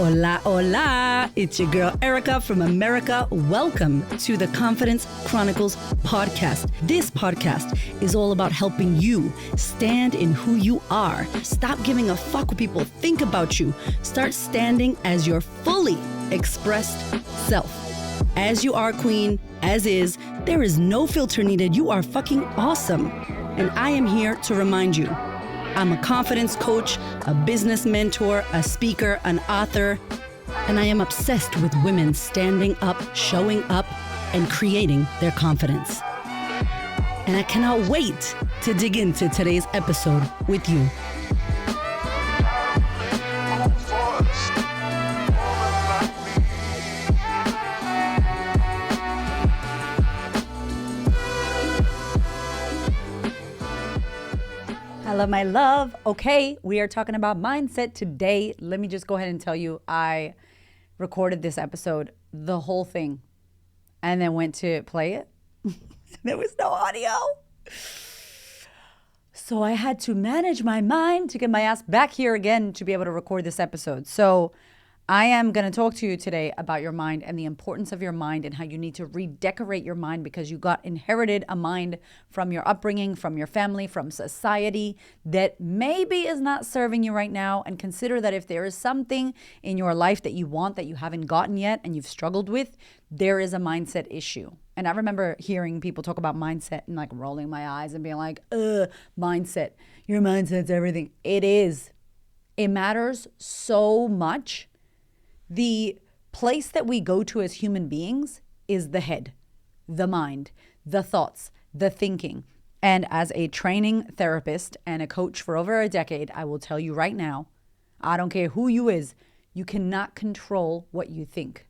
Hola, hola. It's your girl Erica from America. Welcome to the Confidence Chronicles podcast. This podcast is all about helping you stand in who you are. Stop giving a fuck what people think about you. Start standing as your fully expressed self. As you are, queen, as is, there is no filter needed. You are fucking awesome. And I am here to remind you, I'm a confidence coach, a business mentor, a speaker, an author, and I am obsessed with women standing up, showing up, and creating their confidence. And I cannot wait to dig into today's episode with you. Hello, my love. Okay, we are talking about mindset today. Let me just go ahead and tell you, I recorded this episode, the whole thing, and then went to play it. There was no audio. So I had to manage my mind to get my ass back here again to be able to record this episode. So I am going to talk to you today about your mind and the importance of your mind and how you need to redecorate your mind because you got inherited a mind from your upbringing, from your family, from society that maybe is not serving you right now. And consider that if there is something in your life that you want that you haven't gotten yet and you've struggled with, there is a mindset issue. And I remember hearing people talk about mindset and like rolling my eyes and being like, mindset, your mindset's everything. It is. It matters so much. The place that we go to as human beings is the head, the mind, the thoughts, the thinking. And as a training therapist and a coach for over a decade, I will tell you right now, I don't care who you is, you cannot control what you think.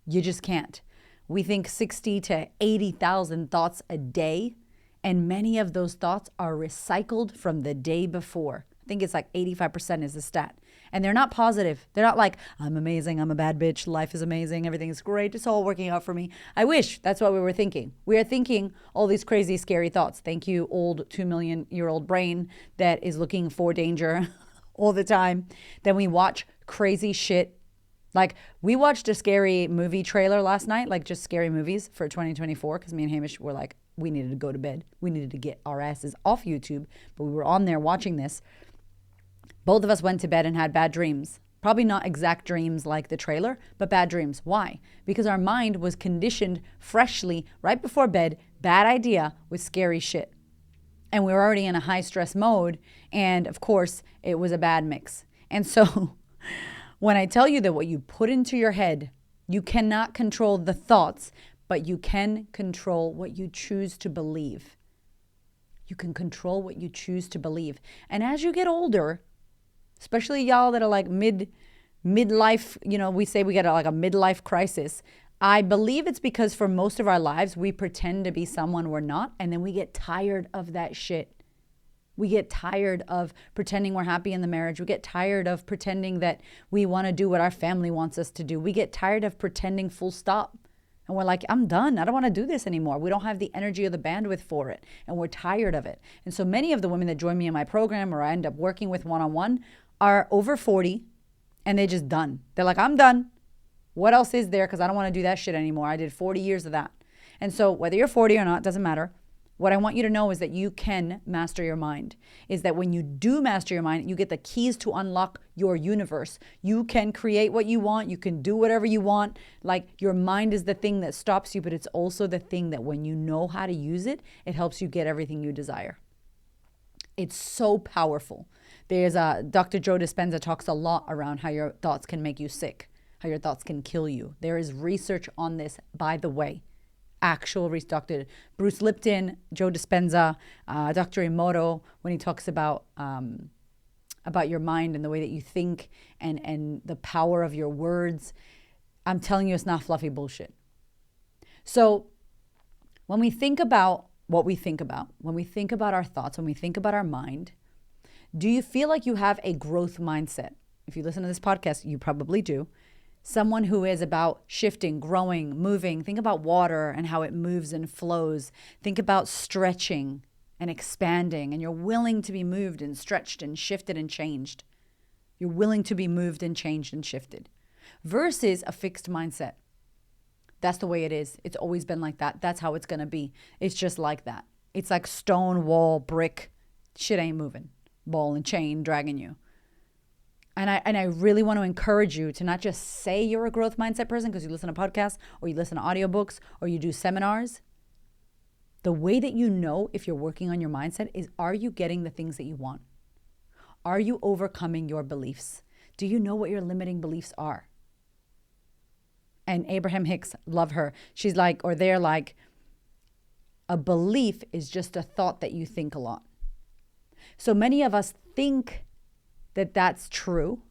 You just can't. We think 60 to 80,000 thoughts a day, and many of those thoughts are recycled from the day before. I think it's like 85% is the stat. And they're not positive. They're not like, I'm amazing, I'm a bad bitch, life is amazing, everything is great, it's all working out for me. I wish that's what we were thinking. We are thinking all these crazy, scary thoughts. Thank you, old 2 million year old brain that is looking for danger all the time. Then we watch crazy shit. Like we watched a scary movie trailer last night, like just scary movies for 2024, because me and Hamish were like, we needed to go to bed. We needed to get our asses off YouTube, but we were on there watching this. Both of us went to bed and had bad dreams. Probably not exact dreams like the trailer, but bad dreams. Why? Because our mind was conditioned freshly right before bed, bad idea with scary shit. And we were already in a high stress mode. And of course, it was a bad mix. And so when I tell you that what you put into your head, you cannot control the thoughts, but you can control what you choose to believe. You can control what you choose to believe. And as you get older, especially y'all that are like midlife, we say we get like a midlife crisis. I believe it's because for most of our lives, we pretend to be someone we're not. And then we get tired of that shit. We get tired of pretending we're happy in the marriage. We get tired of pretending that we want to do what our family wants us to do. We get tired of pretending full stop. And we're like, I'm done. I don't want to do this anymore. We don't have the energy or the bandwidth for it. And we're tired of it. And so many of the women that join me in my program or I end up working with one-on-one are over 40 and they're just done. They're like, I'm done. What else is there? Because I don't want to do that shit anymore. I did 40 years of that. And so whether you're 40 or not, doesn't matter. What I want you to know is that you can master your mind. Is that when you do master your mind, you get the keys to unlock your universe. You can create what you want. You can do whatever you want. Like your mind is the thing that stops you, but it's also the thing that when you know how to use it, it helps you get everything you desire. It's so powerful. There's Dr. Joe Dispenza talks a lot around how your thoughts can make you sick, how your thoughts can kill you. There is research on this, by the way. Actual research. Dr. Bruce Lipton, Joe Dispenza, Dr. Emoto, when he talks about your mind and the way that you think and the power of your words. I'm telling you, it's not fluffy bullshit. So when we think about what we think about, when we think about our thoughts, when we think about our mind, do you feel like you have a growth mindset? If you listen to this podcast, you probably do. Someone who is about shifting, growing, moving. Think about water and how it moves and flows. Think about stretching and expanding, and you're willing to be moved and stretched and shifted and changed. You're willing to be moved and changed and shifted versus a fixed mindset. That's the way it is. It's always been like that. That's how it's going to be. It's just like that. It's like stone, wall, brick. Shit ain't moving. Ball and chain dragging you. And I really want to encourage you to not just say you're a growth mindset person because you listen to podcasts or you listen to audiobooks or you do seminars. The way that you know if you're working on your mindset is, are you getting the things that you want? Are you overcoming your beliefs? Do you know what your limiting beliefs are? And Abraham Hicks, love her. She's like, or they're like, a belief is just a thought that you think a lot. So many of us think that that's true,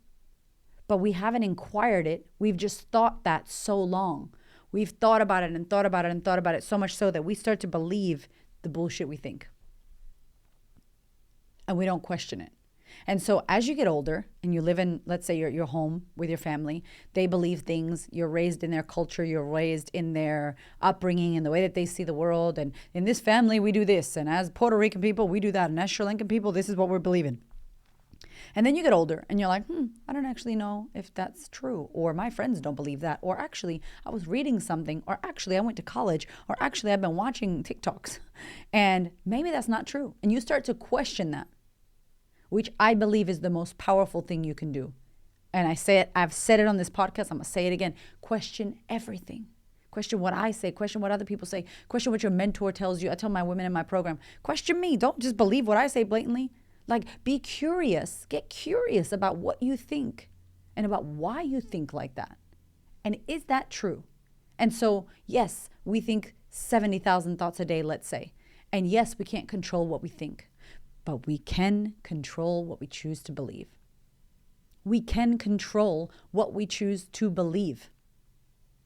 but we haven't inquired it. We've just thought that so long. We've thought about it and thought about it and thought about it so much so that we start to believe the bullshit we think. And we don't question it. And so as you get older and you live in, let's say you're home with your family, they believe things, you're raised in their culture, you're raised in their upbringing and the way that they see the world. And in this family, we do this. And as Puerto Rican people, we do that. And as Sri Lankan people, this is what we're believing. And then you get older and you're like, I don't actually know if that's true. Or my friends don't believe that. Or actually, I was reading something. Or actually, I went to college. Or actually, I've been watching TikToks. And maybe that's not true. And you start to question that, which I believe is the most powerful thing you can do. And I say it, I've said it on this podcast. I'm going to say it again. Question everything. Question what I say. Question what other people say. Question what your mentor tells you. I tell my women in my program, question me. Don't just believe what I say blatantly. Like, be curious. Get curious about what you think and about why you think like that. And is that true? And so, yes, we think 70,000 thoughts a day, let's say. And yes, we can't control what we think, but we can control what we choose to believe. We can control what we choose to believe.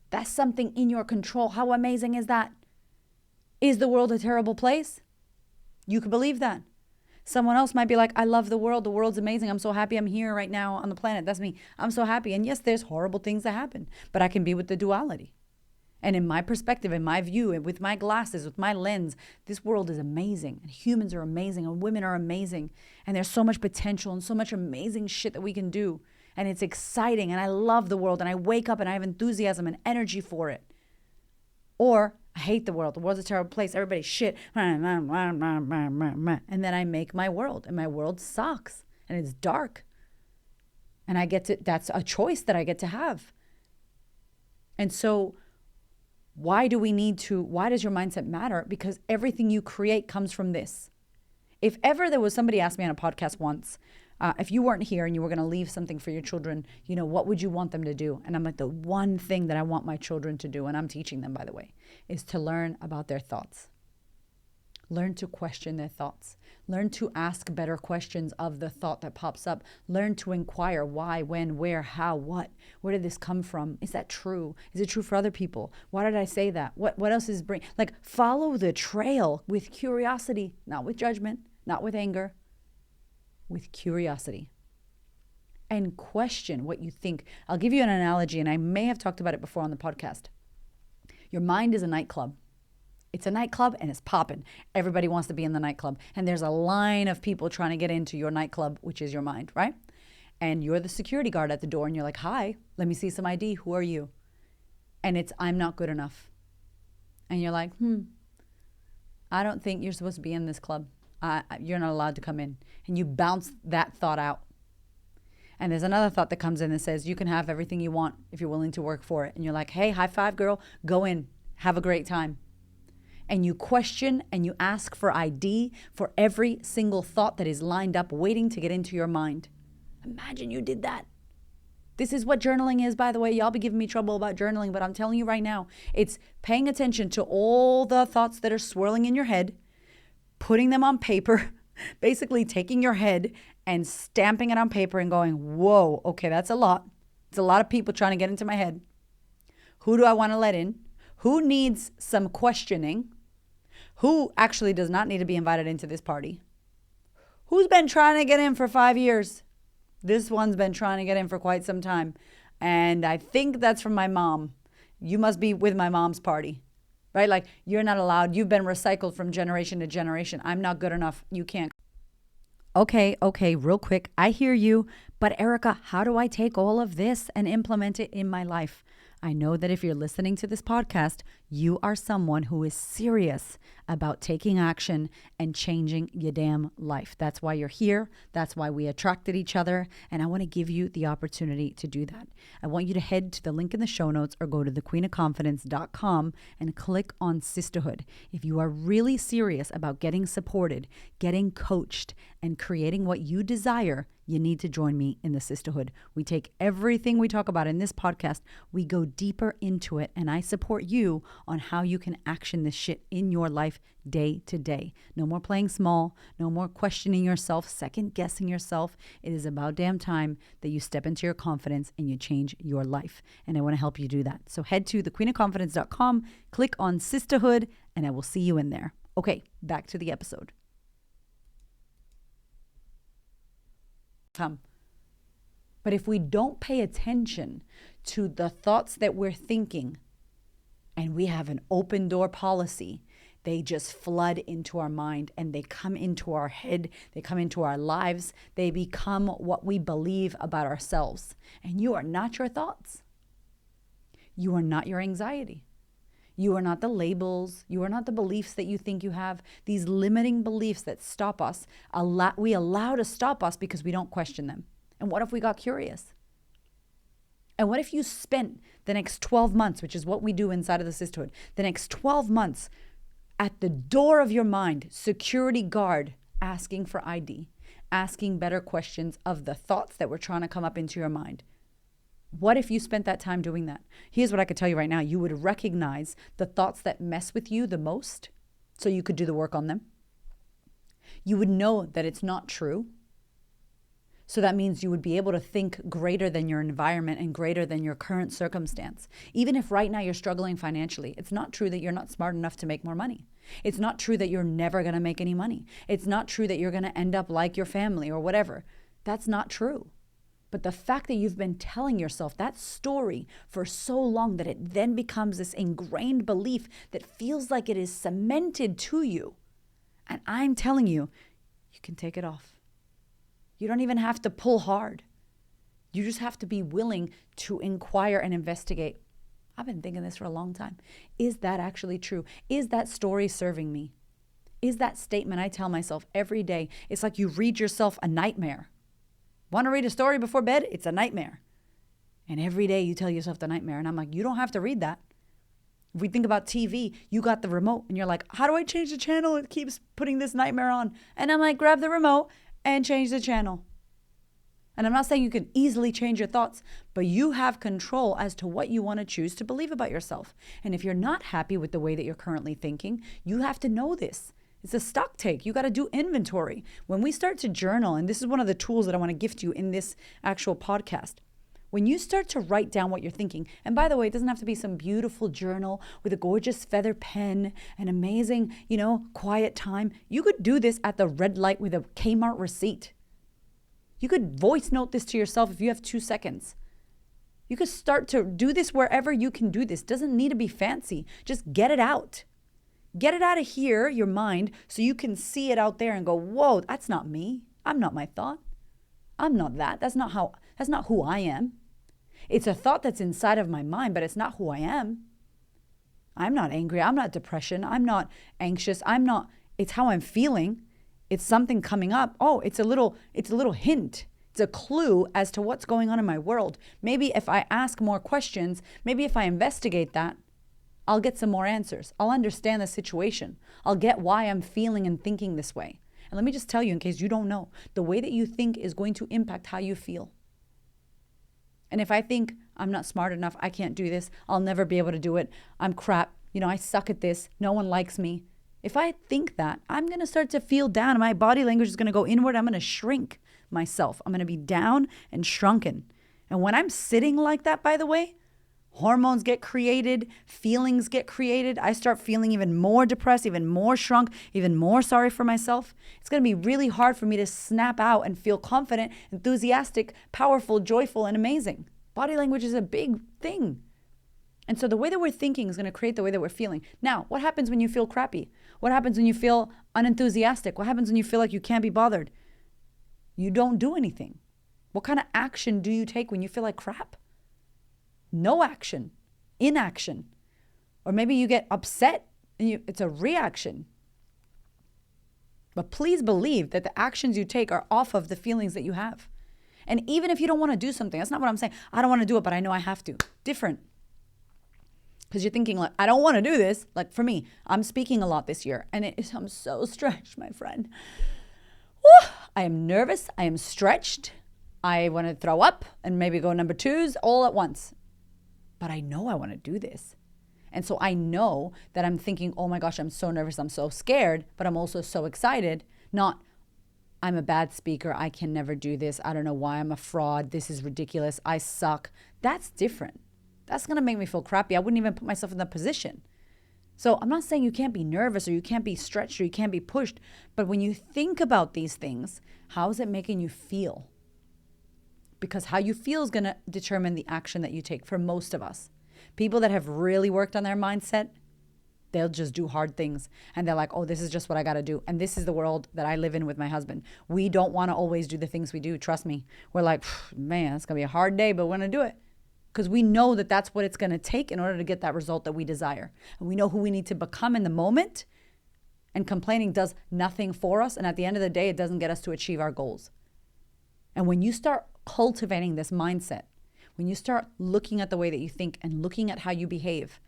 That's something in your control. How amazing is that? Is the world a terrible place? You could believe that. Someone else might be like, I love the world. The world's amazing. I'm so happy I'm here right now on the planet. That's me. I'm so happy. And yes, there's horrible things that happen, but I can be with the duality. And in my perspective, in my view, and with my glasses, with my lens, this world is amazing. And humans are amazing. And women are amazing. And there's so much potential and so much amazing shit that we can do. And it's exciting. And I love the world. And I wake up and I have enthusiasm and energy for it. Or I hate the world. The world's a terrible place. Everybody's shit. And then I make my world. And my world sucks. And it's dark. And that's a choice that I get to have. And so why does your mindset matter? Because everything you create comes from this. If ever there was somebody asked me on a podcast once, if you weren't here and you were going to leave something for your children, what would you want them to do? And I'm like, the one thing that I want my children to do, and I'm teaching them, by the way, is to learn about their thoughts. Learn to question their thoughts. Learn to ask better questions of the thought that pops up. Learn to inquire why, when, where, how, what. Where did this come from? Is that true? Is it true for other people? Why did I say that? What else is follow the trail with curiosity, not with judgment, not with anger, with curiosity. And question what you think. I'll give you an analogy, and I may have talked about it before on the podcast. Your mind is a nightclub. It's a nightclub and it's popping. Everybody wants to be in the nightclub. And there's a line of people trying to get into your nightclub, which is your mind, right? And you're the security guard at the door and you're like, hi, let me see some ID. Who are you? And it's, I'm not good enough. And you're like, I don't think you're supposed to be in this club. You're not allowed to come in. And you bounce that thought out. And there's another thought that comes in that says, you can have everything you want if you're willing to work for it. And you're like, hey, high five, girl. Go in. Have a great time. And you question and you ask for ID for every single thought that is lined up waiting to get into your mind. Imagine you did that. This is what journaling is, by the way. Y'all be giving me trouble about journaling, but I'm telling you right now, it's paying attention to all the thoughts that are swirling in your head, putting them on paper, basically taking your head and stamping it on paper and going, whoa, okay, that's a lot. It's a lot of people trying to get into my head. Who do I want to let in? Who needs some questioning? Who actually does not need to be invited into this party? Who's been trying to get in for 5 years? This one's been trying to get in for quite some time. And I think that's from my mom. You must be with my mom's party, right? Like, you're not allowed. You've been recycled from generation to generation. I'm not good enough. You can't. Okay, real quick. I hear you. But Erica, how do I take all of this and implement it in my life? I know that if you're listening to this podcast, you are someone who is serious about taking action and changing your damn life. That's why you're here. That's why we attracted each other. And I want to give you the opportunity to do that. I want you to head to the link in the show notes or go to thequeenofconfidence.com and click on Sistahood. If you are really serious about getting supported, getting coached, and creating what you desire, you need to join me in the Sistahood. We take everything we talk about in this podcast, we go deeper into it, and I support you on how you can action this shit in your life day to day. No more playing small, no more questioning yourself, second guessing yourself. It is about damn time that you step into your confidence and you change your life. And I want to help you do that. So head to thequeenofconfidence.com, click on Sistahood, and I will see you in there. Okay, back to the episode. But if we don't pay attention to the thoughts that we're thinking, and we have an open door policy, they just flood into our mind and they come into our head, they come into our lives, they become what we believe about ourselves. And you are not your thoughts. You are not your anxiety. You are not the labels. You are not the beliefs that you think you have. These limiting beliefs that stop us, we allow to stop us because we don't question them. And what if we got curious? And what if you spent the next 12 months, which is what we do inside of the Sisterhood, the next 12 months at the door of your mind, security guard, asking for ID, asking better questions of the thoughts that were trying to come up into your mind? What if you spent that time doing that? Here's what I could tell you right now. You would recognize the thoughts that mess with you the most, so you could do the work on them. You would know that it's not true. So that means you would be able to think greater than your environment and greater than your current circumstance. Even if right now you're struggling financially, it's not true that you're not smart enough to make more money. It's not true that you're never going to make any money. It's not true that you're going to end up like your family or whatever. That's not true. But the fact that you've been telling yourself that story for so long that it then becomes this ingrained belief that feels like it is cemented to you. And I'm telling you, you can take it off. You don't even have to pull hard. You just have to be willing to inquire and investigate. I've been thinking this for a long time. Is that actually true? Is that story serving me? Is that statement I tell myself every day? It's like you read yourself a nightmare. Want to read a story before bed? It's a nightmare. And every day you tell yourself the nightmare. And I'm like, you don't have to read that. If we think about TV, you got the remote and you're like, how do I change the channel? It keeps putting this nightmare on. And I'm like, grab the remote and change the channel. And I'm not saying you can easily change your thoughts, but you have control as to what you want to choose to believe about yourself. And if you're not happy with the way that you're currently thinking, you have to know this. It's a stock take. You got to do inventory. When we start to journal, and this is one of the tools that I want to gift you in this actual podcast, when you start to write down what you're thinking, and by the way, it doesn't have to be some beautiful journal with a gorgeous feather pen, an amazing, quiet time. You could do this at the red light with a Kmart receipt. You could voice note this to yourself if you have 2 seconds. You could start to do this wherever you can do this. Doesn't need to be fancy. Just get it out. Get it out of here, your mind, so you can see it out there and go, whoa, that's not me. I'm not my thought. I'm not that. That's not who I am. It's a thought that's inside of my mind, but it's not who I am. I'm not angry. I'm not depression. I'm not anxious. It's how I'm feeling. It's something coming up. Oh, it's a little hint. It's a clue as to what's going on in my world. Maybe if I ask more questions, maybe if I investigate that, I'll get some more answers. I'll understand the situation. I'll get why I'm feeling and thinking this way. And let me just tell you, in case you don't know, the way that you think is going to impact how you feel. And if I think I'm not smart enough, I can't do this, I'll never be able to do it, I'm crap, I suck at this, no one likes me. If I think that, I'm going to start to feel down and my body language is going to go inward. I'm going to shrink myself. I'm going to be down and shrunken. And when I'm sitting like that, by the way, hormones get created, feelings get created. I start feeling even more depressed, even more shrunk, even more sorry for myself. It's going to be really hard for me to snap out and feel confident, enthusiastic, powerful, joyful, and amazing. Body language is a big thing. And so the way that we're thinking is going to create the way that we're feeling. Now, what happens when you feel crappy? What happens when you feel unenthusiastic? What happens when you feel like you can't be bothered? You don't do anything. What kind of action do you take when you feel like crap? No action, inaction. Or maybe you get upset and it's a reaction. But please believe that the actions you take are off of the feelings that you have. And even if you don't want to do something, that's not what I'm saying. I don't want to do it, but I know I have to. Different. Because you're thinking like, I don't want to do this. Like for me, I'm speaking a lot this year and I'm so stretched, my friend. Woo! I am nervous. I am stretched. I want to throw up and maybe go number twos all at once. But I know I want to do this. And so I know that I'm thinking, oh my gosh, I'm so nervous, I'm so scared, but I'm also so excited. Not, I'm a bad speaker, I can never do this, I don't know why I'm a fraud, this is ridiculous, I suck. That's different. That's gonna make me feel crappy. I wouldn't even put myself in that position. So I'm not saying you can't be nervous or you can't be stretched or you can't be pushed, but when you think about these things, how is it making you feel? Because how you feel is gonna determine the action that you take for most of us. People that have really worked on their mindset, they'll just do hard things. And they're like, oh, this is just what I got to do. And this is the world that I live in with my husband. We don't want to always do the things we do. Trust me. We're like, man, it's going to be a hard day, but we're going to do it. Because we know that that's what it's going to take in order to get that result that we desire. And we know who we need to become in the moment. And complaining does nothing for us. And at the end of the day, it doesn't get us to achieve our goals. And when you start cultivating this mindset, when you start looking at the way that you think and looking at how you behave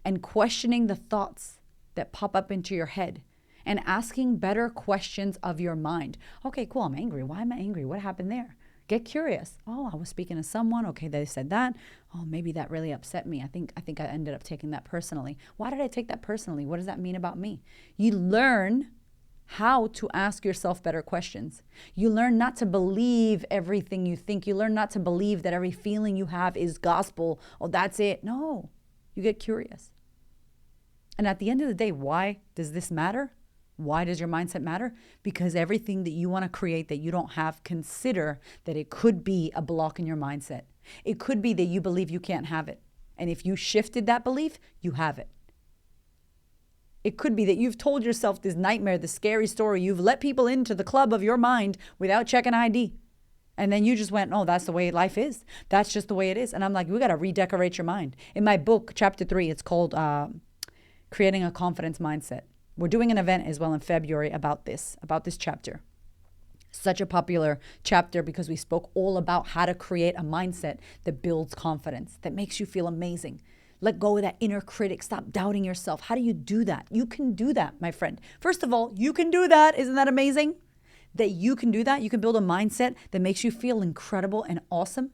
and questioning the thoughts that pop up into your head and asking better questions of your mind. Okay, cool, I'm angry. Why am I angry? What happened there? Get curious. Oh, I was speaking to someone. Okay, they said that. Oh, maybe that really upset me. I think I ended up taking that personally. Why did I take that personally? What does that mean about me? You learn how to ask yourself better questions. You learn not to believe everything you think. You learn not to believe that every feeling you have is gospel. Oh, that's it. No, you get curious. And at the end of the day, why does this matter? Why does your mindset matter? Because everything that you want to create that you don't have, consider that it could be a block in your mindset. It could be that you believe you can't have it. And if you shifted that belief, you have it. It could be that you've told yourself this nightmare, this scary story. You've let people into the club of your mind without checking ID. And then you just went, oh, that's the way life is. That's just the way it is. And I'm like, we got to redecorate your mind. In my book, chapter 3, it's called Creating a Confidence Mindset. We're doing an event as well in February about this chapter. Such a popular chapter because we spoke all about how to create a mindset that builds confidence, that makes you feel amazing. Let go of that inner critic. Stop doubting yourself. How do you do that? You can do that, my friend. First of all, you can do that. Isn't that amazing? That you can do that. You can build a mindset that makes you feel incredible and awesome.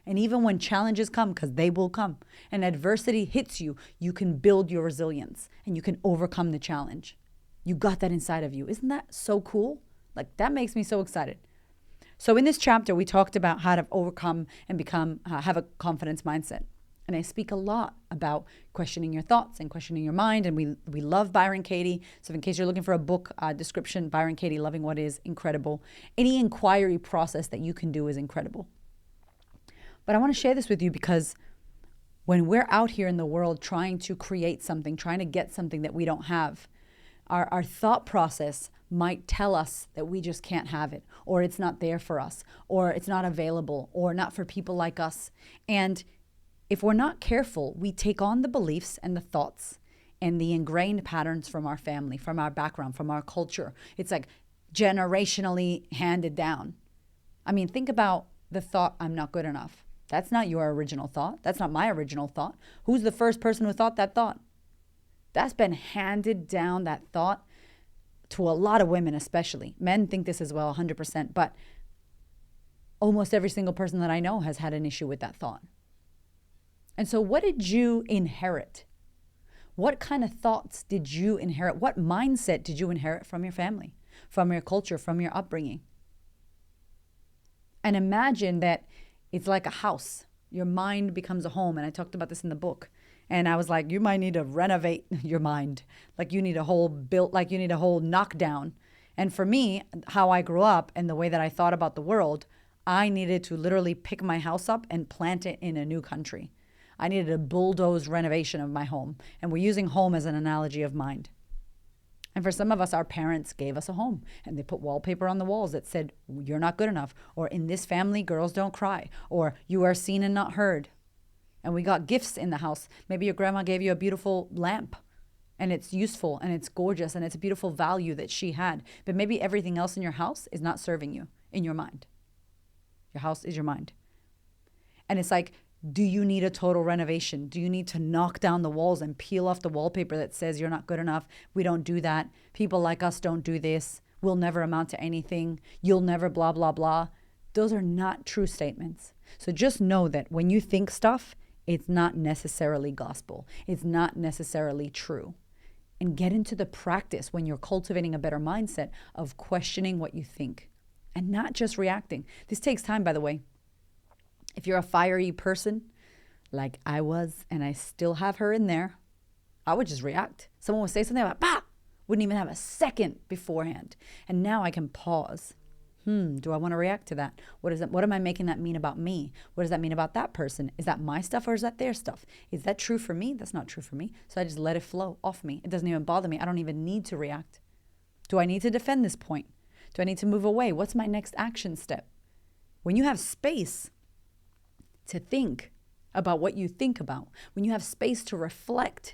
And even when challenges come, because they will come, and adversity hits you, you can build your resilience and you can overcome the challenge. You got that inside of you. Isn't that so cool? Like, that makes me so excited. So in this chapter, we talked about how to overcome and become, have a confidence mindset. And I speak a lot about questioning your thoughts and questioning your mind. And we love Byron Katie. So in case you're looking for a book description, Byron Katie, Loving What Is, incredible. Any inquiry process that you can do is incredible. But I want to share this with you because when we're out here in the world trying to create something, trying to get something that we don't have, our thought process might tell us that we just can't have it, or it's not there for us, or it's not available, or not for people like us. And if we're not careful, we take on the beliefs and the thoughts and the ingrained patterns from our family, from our background, from our culture. It's like generationally handed down. I mean, think about the thought, I'm not good enough. That's not your original thought. That's not my original thought. Who's the first person who thought that thought? That's been handed down, that thought, to a lot of women especially. Men think this as well, 100%. But almost every single person that I know has had an issue with that thought. And so what did you inherit? What kind of thoughts did you inherit? What mindset did you inherit from your family, from your culture, from your upbringing? And imagine that it's like a house. Your mind becomes a home. And I talked about this in the book. And I was like, you might need to renovate your mind. Like you need a whole knockdown. And for me, how I grew up and the way that I thought about the world, I needed to literally pick my house up and plant it in a new country. I needed a bulldoze renovation of my home. And we're using home as an analogy of mind. And for some of us, our parents gave us a home and they put wallpaper on the walls that said, you're not good enough, or in this family, girls don't cry, or you are seen and not heard. And we got gifts in the house. Maybe your grandma gave you a beautiful lamp and it's useful and it's gorgeous and it's a beautiful value that she had. But maybe everything else in your house is not serving you in your mind. Your house is your mind. And it's like, do you need a total renovation? Do you need to knock down the walls and peel off the wallpaper that says you're not good enough? We don't do that. People like us don't do this. We'll never amount to anything. You'll never blah, blah, blah. Those are not true statements. So just know that when you think stuff, it's not necessarily gospel. It's not necessarily true. And get into the practice when you're cultivating a better mindset of questioning what you think and not just reacting. This takes time, by the way. If you're a fiery person, like I was, and I still have her in there, I would just react. Someone would say something about, bah! Wouldn't even have a second beforehand. And now I can pause. Do I want to react to that? What is it? What am I making that mean about me? What does that mean about that person? Is that my stuff or is that their stuff? Is that true for me? That's not true for me. So I just let it flow off me. It doesn't even bother me. I don't even need to react. Do I need to defend this point? Do I need to move away? What's my next action step? When you have space to think about what you think about, when you have space to reflect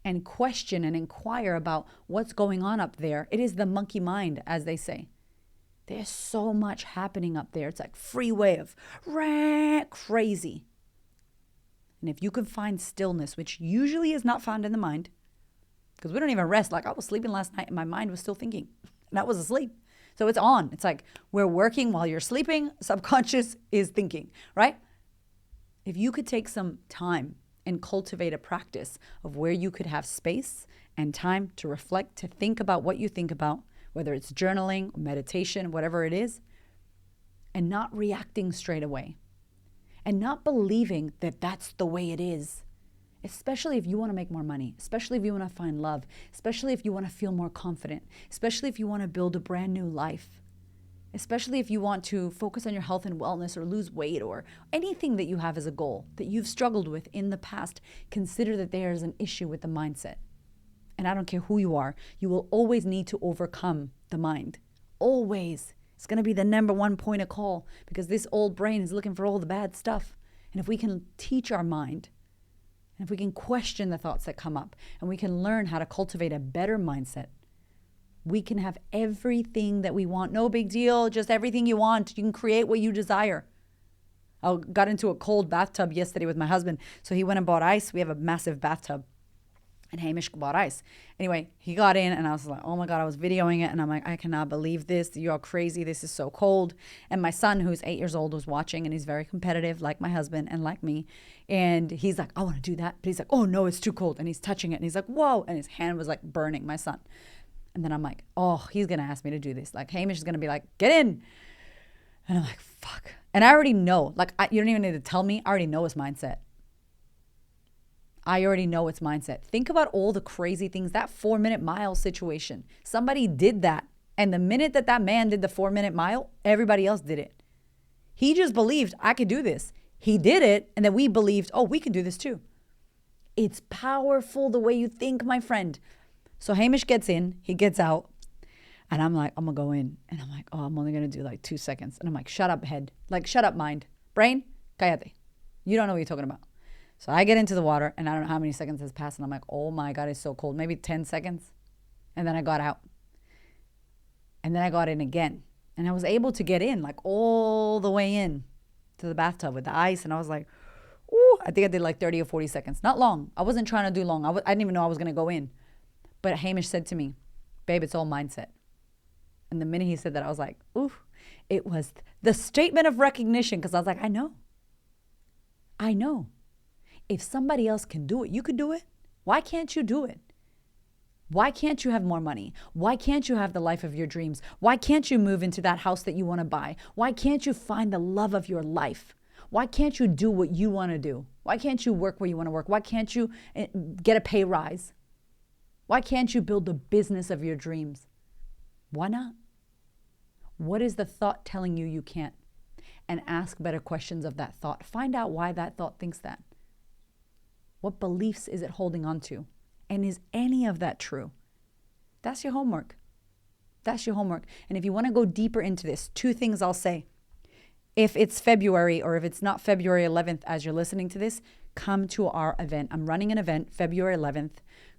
and question and inquire about what's going on up there, it is the monkey mind, as they say. There's so much happening up there. It's like freeway of crazy. And if you can find stillness, which usually is not found in the mind, because we don't even rest. Like I was sleeping last night and my mind was still thinking and I was asleep. So it's on. It's like we're working while you're sleeping. Subconscious is thinking, right? If you could take some time and cultivate a practice of where you could have space and time to reflect, to think about what you think about, whether it's journaling, meditation, whatever it is, and not reacting straight away and not believing that that's the way it is, especially if you want to make more money, especially if you want to find love, especially if you want to feel more confident, especially if you want to build a brand new life, especially if you want to focus on your health and wellness or lose weight or anything that you have as a goal that you've struggled with in the past. Consider that there is an issue with the mindset. And I don't care who you are, you will always need to overcome the mind. Always. It's going to be the number one point of call because this old brain is looking for all the bad stuff. And if we can teach our mind, and if we can question the thoughts that come up, and we can learn how to cultivate a better mindset, we can have everything that we want. No big deal, just everything you want. You can create what you desire. I got into a cold bathtub yesterday with my husband. So he went and bought ice. We have a massive bathtub. And Hamish bought ice. Anyway, he got in and I was like, oh my God, I was videoing it. And I'm like, I cannot believe this. You're crazy. This is so cold. And my son, who's 8 years old, was watching and he's very competitive like my husband and like me. And he's like, I want to do that. But he's like, oh no, it's too cold. And he's touching it. And he's like, whoa. And his hand was like burning, my son. And then I'm like, oh, he's going to ask me to do this. Like Hamish is going to be like, get in. And I'm like, fuck. And I already know, like, you don't even need to tell me. I already know his mindset. I already know its mindset. Think about all the crazy things, that 4-minute mile situation. Somebody did that. And the minute that that man did the 4-minute mile, everybody else did it. He just believed, I could do this. He did it. And then we believed, oh, we can do this too. It's powerful the way you think, my friend. So Hamish gets in, he gets out. And I'm like, I'm going to go in. And I'm like, oh, I'm only going to do like 2 seconds. And I'm like, shut up, head. Like, shut up, mind. Brain, cállate. You don't know what you're talking about. So I get into the water and I don't know how many seconds has passed. And I'm like, oh my God, it's so cold. Maybe 10 seconds. And then I got out. And then I got in again. And I was able to get in like all the way in to the bathtub with the ice. And I was like, ooh, I think I did like 30 or 40 seconds. Not long. I wasn't trying to do long. I didn't even know I was going to go in. But Hamish said to me, babe, it's all mindset. And the minute he said that, I was like, ooh, it was the statement of recognition. Because I was like, I know. If somebody else can do it, you could do it. Why can't you do it? Why can't you have more money? Why can't you have the life of your dreams? Why can't you move into that house that you want to buy? Why can't you find the love of your life? Why can't you do what you want to do? Why can't you work where you want to work? Why can't you get a pay rise? Why can't you build the business of your dreams? Why not? What is the thought telling you you can't? And ask better questions of that thought. Find out why that thought thinks that. What beliefs is it holding on to? And is any of that true? That's your homework. That's your homework. And if you want to go deeper into this, 2 things I'll say. If it's February or if it's not February 11th as you're listening to this, come to our event. I'm running an event February 11th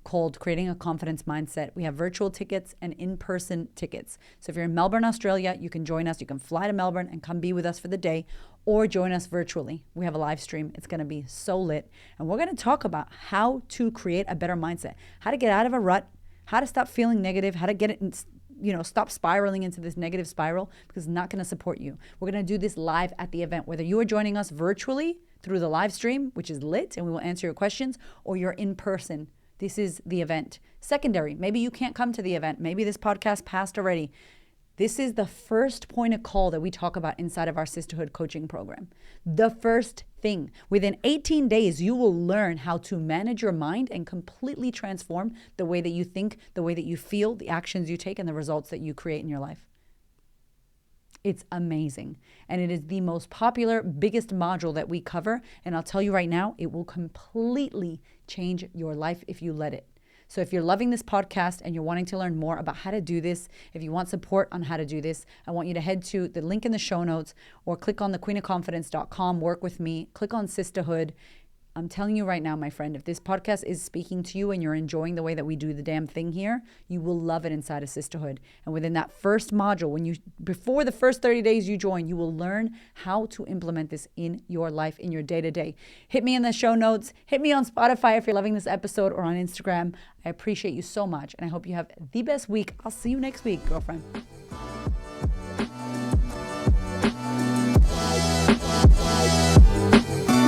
called Creating a Confidence Mindset. We have virtual tickets and in-person tickets. So if you're in Melbourne, Australia, you can join us. You can fly to Melbourne and come be with us for the day, or join us virtually. We have a live stream. It's going to be so lit. And we're going to talk about how to create a better mindset, how to get out of a rut, how to stop feeling negative, how to get it stop spiraling into this negative spiral, because it's not going to support you. We're going to do this live at the event, whether you are joining us virtually through the live stream, which is lit, and we will answer your questions, or you're in person. This is the event. Secondary, maybe you can't come to the event. Maybe this podcast passed already. This is the first point of call that we talk about inside of our Sistahood coaching program. The first thing. Within 18 days, you will learn how to manage your mind and completely transform the way that you think, the way that you feel, the actions you take, and the results that you create in your life. It's amazing. And it is the most popular, biggest module that we cover. And I'll tell you right now, it will completely change your life if you let it. So if you're loving this podcast and you're wanting to learn more about how to do this, if you want support on how to do this, I want you to head to the link in the show notes or click on thequeenofconfidence.com, work with me, click on Sistahood. I'm telling you right now, my friend, if this podcast is speaking to you and you're enjoying the way that we do the damn thing here, you will love it inside of Sistahood. And within that first module, before the first 30 days you join, you will learn how to implement this in your life, in your day-to-day. Hit me in the show notes. Hit me on Spotify if you're loving this episode, or on Instagram. I appreciate you so much, and I hope you have the best week. I'll see you next week, girlfriend.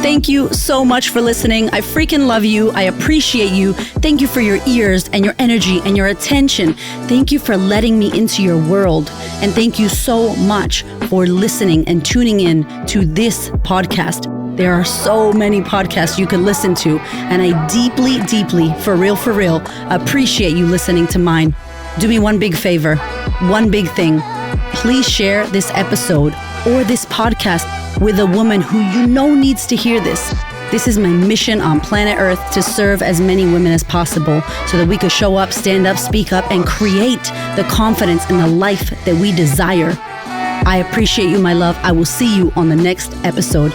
Thank you so much for listening. I freaking love you. I appreciate you. Thank you for your ears and your energy and your attention. Thank you for letting me into your world. And thank you so much for listening and tuning in to this podcast. There are so many podcasts you can listen to, and I deeply, deeply, for real, appreciate you listening to mine. Do me one big favor, one big thing. Please share this episode or this podcast with a woman who you know needs to hear this. This is my mission on planet Earth, to serve as many women as possible so that we could show up, stand up, speak up, and create the confidence and the life that we desire. I appreciate you, my love. I will see you on the next episode.